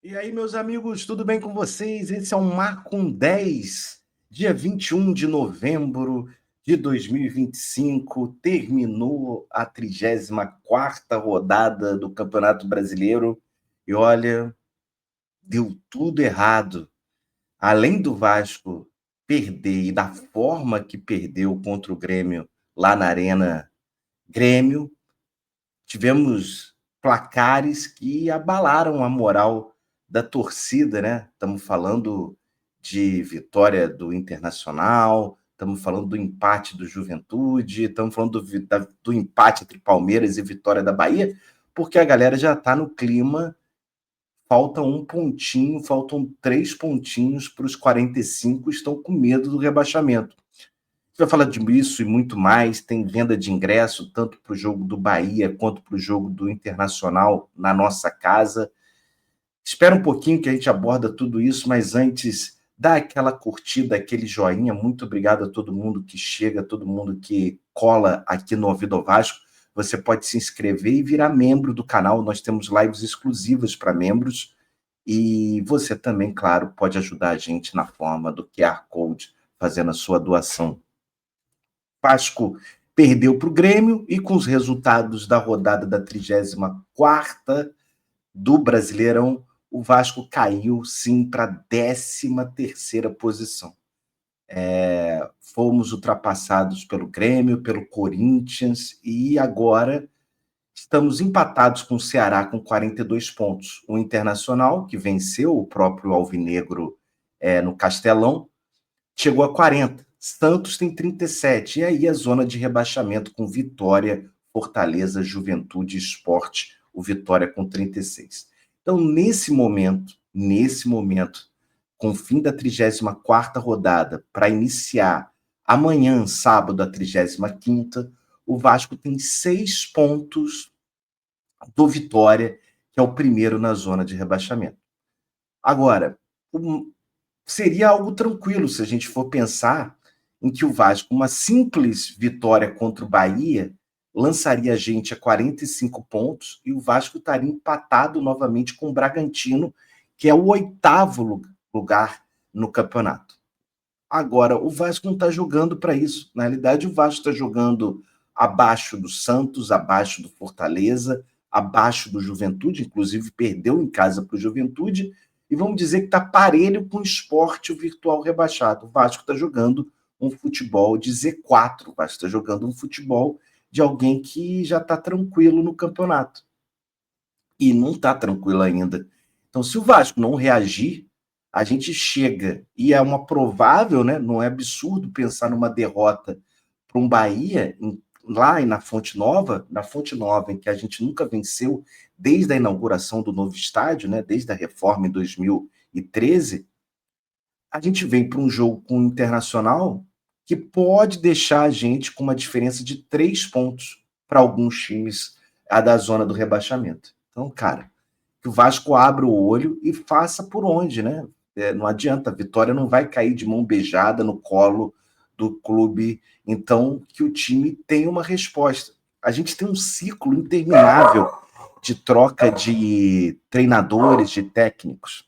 E aí, meus amigos, tudo bem com vocês? Esse é o Marcum 10, dia 21 de novembro de 2025. Terminou a 34ª rodada do Campeonato Brasileiro e olha, deu tudo errado. Além do Vasco perder e da forma que perdeu contra o Grêmio lá na Arena Grêmio, tivemos placares que abalaram a moral da torcida, né? Estamos falando de vitória do Internacional, estamos falando do empate do Juventude, estamos falando do empate entre Palmeiras e Vitória da Bahia, porque a galera já está no clima. Falta um pontinho, faltam 3 pontinhos para os 45, estão com medo do rebaixamento. A gente vai falar disso e muito mais. Tem venda de ingresso, tanto para o jogo do Bahia quanto para o jogo do Internacional na nossa casa. Espera um pouquinho que a gente aborda tudo isso, mas antes, dá aquela curtida, aquele joinha. Muito obrigado a todo mundo que chega, todo mundo que cola aqui no Ouvido ao Vasco. Você pode se inscrever e virar membro do canal. Nós temos lives exclusivas para membros. E você também, claro, pode ajudar a gente na forma do QR Code, fazendo a sua doação. Vasco perdeu para o Grêmio e com os resultados da rodada da 34ª do Brasileirão, o Vasco caiu sim para a 13ª posição. Fomos ultrapassados pelo Grêmio, pelo Corinthians e agora estamos empatados com o Ceará com 42 pontos. O Internacional, que venceu o próprio Alvinegro no Castelão, chegou a 40. Santos tem 37. E aí a zona de rebaixamento com Vitória, Fortaleza, Juventude e Sport, o Vitória com 36. Então, nesse momento, com o fim da 34ª rodada, para iniciar amanhã, sábado, a 35ª, o Vasco tem 6 pontos do Vitória, que é o primeiro na zona de rebaixamento. Agora, seria algo tranquilo se a gente for pensar em que o Vasco, uma simples vitória contra o Bahia, lançaria a gente a 45 pontos e o Vasco estaria empatado novamente com o Bragantino, que é o 8º lugar no campeonato. Agora, o Vasco não está jogando para isso. Na realidade, o Vasco está jogando abaixo do Santos, abaixo do Fortaleza, abaixo do Juventude, inclusive perdeu em casa para o Juventude, e vamos dizer que está parelho com o Sport, o virtual rebaixado. O Vasco está jogando um futebol de Z4, o Vasco está jogando um futebol de alguém que já está tranquilo no campeonato. E não está tranquilo ainda. Então, se o Vasco não reagir, a gente chega, e é uma provável, né? Não é absurdo pensar numa derrota para um Bahia lá na Fonte Nova, em que a gente nunca venceu desde a inauguração do novo estádio, né? Desde a reforma em 2013, a gente vem para um jogo com o Internacional que pode deixar a gente com uma diferença de 3 pontos para alguns times da zona do rebaixamento. Então, cara, que o Vasco abra o olho e faça por onde, né? Não adianta, a vitória não vai cair de mão beijada no colo do clube. Então, que o time tenha uma resposta. A gente tem um ciclo interminável de troca de treinadores, de técnicos.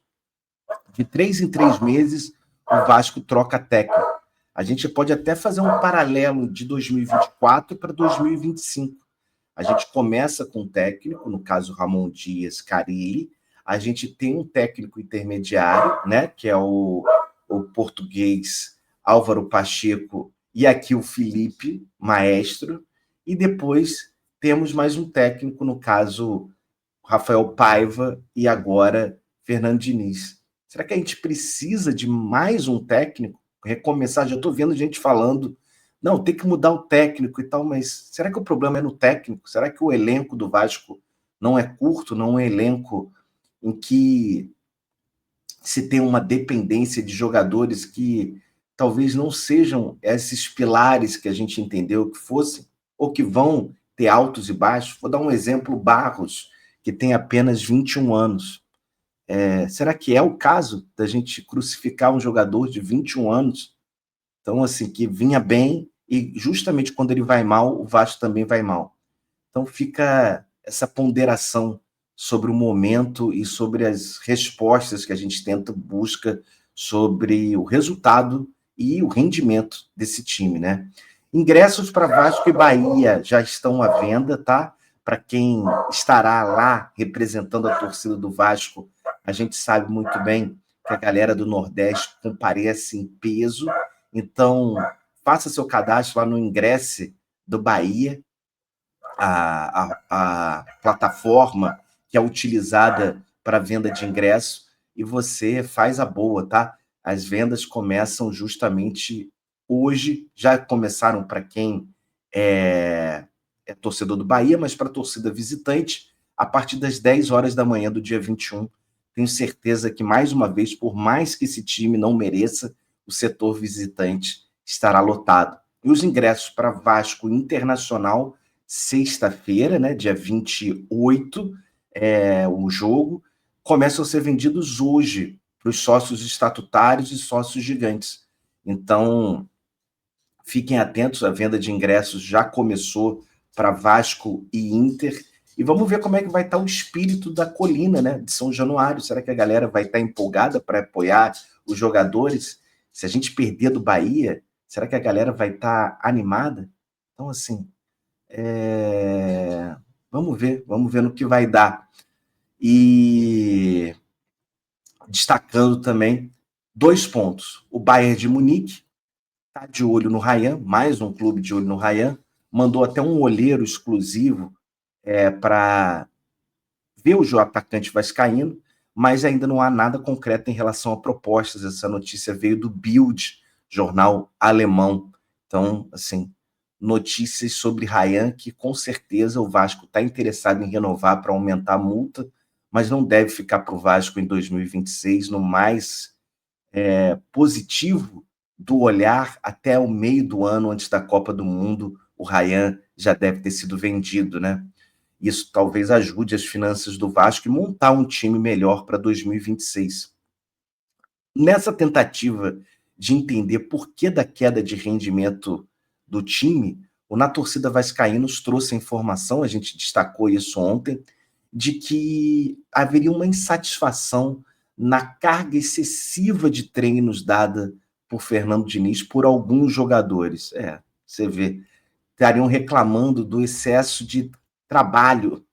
De 3 em 3 meses, o Vasco troca técnico. A gente pode até fazer um paralelo de 2024 para 2025. A gente começa com um técnico, no caso Ramon Dias Carille, a gente tem um técnico intermediário, né, que é o português Álvaro Pacheco, e aqui o Felipe, maestro, e depois temos mais um técnico, no caso Rafael Paiva, e agora Fernando Diniz. Será que a gente precisa de mais um técnico? Recomeçar, já estou vendo gente falando, não, tem que mudar o técnico e tal, mas será que o problema é no técnico? Será que o elenco do Vasco não é curto, não é um elenco em que se tem uma dependência de jogadores que talvez não sejam esses pilares que a gente entendeu que fossem, ou que vão ter altos e baixos? Vou dar um exemplo, Barros, que tem apenas 21 anos. Será que é o caso da gente crucificar um jogador de 21 anos? Então, assim, que vinha bem e justamente quando ele vai mal, o Vasco também vai mal. Então fica essa ponderação sobre o momento e sobre as respostas que a gente tenta busca sobre o resultado e o rendimento desse time, né? Ingressos para Vasco e Bahia já estão à venda, tá? Para quem estará lá representando a torcida do Vasco, a gente sabe muito bem que a galera do Nordeste comparece em peso. Então, faça seu cadastro lá no Ingresse do Bahia, a plataforma que é utilizada para venda de ingresso, e você faz a boa, tá? As vendas começam justamente hoje, já começaram para quem é torcedor do Bahia, mas para a torcida visitante, a partir das 10 horas da manhã do dia 21. Tenho certeza que, mais uma vez, por mais que esse time não mereça, o setor visitante estará lotado. E os ingressos para Vasco Internacional, sexta-feira, né, dia 28, o jogo, começam a ser vendidos hoje para os sócios estatutários e sócios gigantes. Então, fiquem atentos, a venda de ingressos já começou para Vasco e Inter. E vamos ver como é que vai estar o espírito da Colina, né, de São Januário. Será que a galera vai estar empolgada para apoiar os jogadores? Se a gente perder do Bahia, será que a galera vai estar animada? Então, assim, vamos ver no que vai dar. E destacando também 2 pontos. O Bayern de Munique está de olho no Ryan, mais um clube de olho no Ryan, mandou até um olheiro exclusivo para ver o atacante vascaíno, mas ainda não há nada concreto em relação a propostas. Essa notícia veio do Bild, jornal alemão. Então, assim, notícias sobre Ryan, que com certeza o Vasco está interessado em renovar para aumentar a multa, mas não deve ficar para o Vasco em 2026, no mais positivo do olhar, até o meio do ano, antes da Copa do Mundo, o Ryan já deve ter sido vendido, né? Isso talvez ajude as finanças do Vasco e montar um time melhor para 2026. Nessa tentativa de entender por que da queda de rendimento do time, o Na Torcida Vascaína nos trouxe a informação, a gente destacou isso ontem, de que haveria uma insatisfação na carga excessiva de treinos dada por Fernando Diniz por alguns jogadores. Você vê, estariam reclamando do excesso de trabalho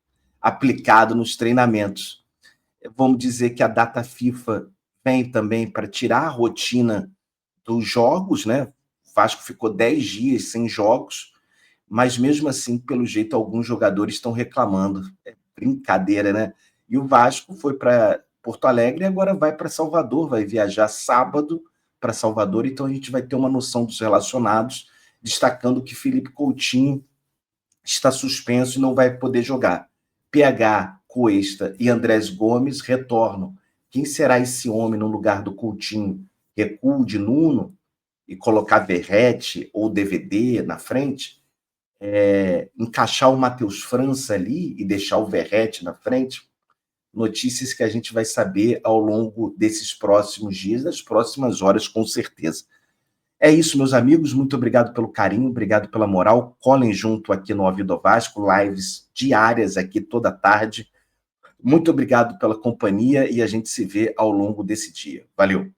aplicado nos treinamentos. Vamos dizer que a data FIFA vem também para tirar a rotina dos jogos, né? O Vasco ficou 10 dias sem jogos, mas mesmo assim, pelo jeito, alguns jogadores estão reclamando. É brincadeira, né? E o Vasco foi para Porto Alegre e agora vai para Salvador, vai viajar sábado para Salvador, então a gente vai ter uma noção dos relacionados, destacando que Felipe Coutinho está suspenso e não vai poder jogar. PH, Cuesta e Andrés Gomes retornam. Quem será esse homem no lugar do Coutinho? Recuo de Nuno e colocar Verratti ou DVD na frente? Encaixar o Matheus França ali e deixar o Verratti na frente? Notícias que a gente vai saber ao longo desses próximos dias, das próximas horas, com certeza. É isso, meus amigos. Muito obrigado pelo carinho, obrigado pela moral. Colhem junto aqui no Ouvido Vasco, lives diárias aqui toda tarde. Muito obrigado pela companhia e a gente se vê ao longo desse dia. Valeu!